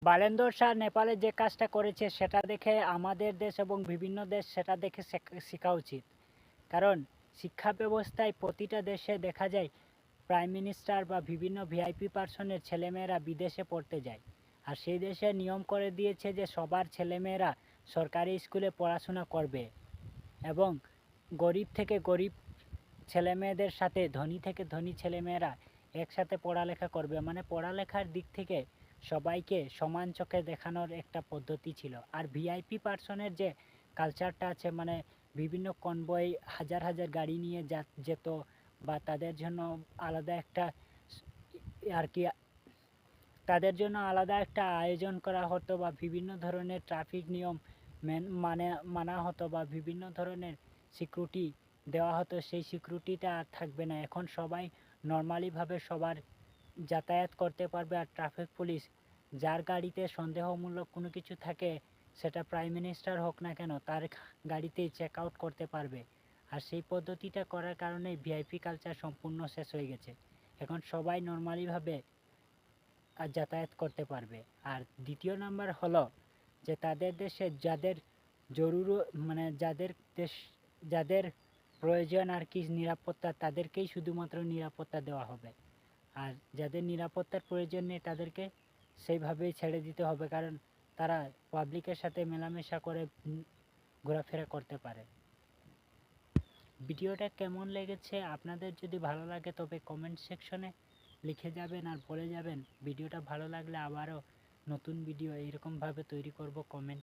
বালেন্দর শাহ নেপালে যে কাজটা করেছে সেটা দেখে আমাদের দেশ এবং বিভিন্ন দেশ সেটা দেখে শেখা উচিত। কারণ শিক্ষা ব্যবস্থায় প্রতিটা দেশে দেখা যায় প্রাইম মিনিস্টার বা বিভিন্ন ভিআইপি পার্সনের ছেলেমেয়েরা বিদেশে পড়তে যায়, আর সেই দেশে নিয়ম করে দিয়েছে যে সবার ছেলেমেয়েরা সরকারি স্কুলে পড়াশোনা করবে এবং গরিব থেকে গরিব ছেলেমেয়েদের সাথে ধনী থেকে ধনী ছেলেমেয়েরা একসাথে পড়ালেখা করবে। মানে পড়ালেখার দিক থেকে সবাইকে সমান চোখে দেখানোর একটা পদ্ধতি ছিল। আর ভিআইপি পার্সনের যে কালচারটা আছে, মানে বিভিন্ন কনভয় হাজার হাজার গাড়ি নিয়ে যেত, বা তাদের জন্য আলাদা একটা আর কি তাদের জন্য আলাদা একটা আয়োজন করা হতো, বা বিভিন্ন ধরনের ট্রাফিক নিয়ম মানা হতো, বা বিভিন্ন ধরনের সিকিউরিটি দেওয়া হতো। সেই সিকিউরিটিটা আর থাকবে না। এখন সবাই নর্মালিভাবে সবার যাতায়াত করতে পারবে। আর ট্রাফিক পুলিশ যার গাড়িতে সন্দেহমূলক কোনো কিছু থাকে, সেটা প্রাইম মিনিস্টার হোক না কেন, তার গাড়িতেই চেক আউট করতে পারবে। আর সেই পদ্ধতিটা করার কারণেই ভিআইপি কালচার সম্পূর্ণ শেষ হয়ে গেছে। এখন সবাই নর্মালিভাবে যাতায়াত করতে পারবে। আর দ্বিতীয় নাম্বার হলো যে তাদের দেশে যাদের মানে যাদের প্রয়োজন আর কি নিরাপত্তা, তাদেরকেই শুধুমাত্র নিরাপত্তা দেওয়া হবে। আর যাদের নিরাপত্তার প্রয়োজন নেই তাদেরকে সেইভাবেই ছেড়ে দিতে হবে, কারণ তারা পাবলিকের সাথে মেলামেশা করে ঘোরাফেরা করতে পারে। ভিডিওটা কেমন লেগেছে আপনাদের যদি ভালো লাগে তবে কমেন্ট সেকশনে লিখে যাবেন আর বলে যাবেন। ভিডিওটা ভালো লাগলে আবারও নতুন ভিডিও এরকমভাবে তৈরি করব। কমেন্ট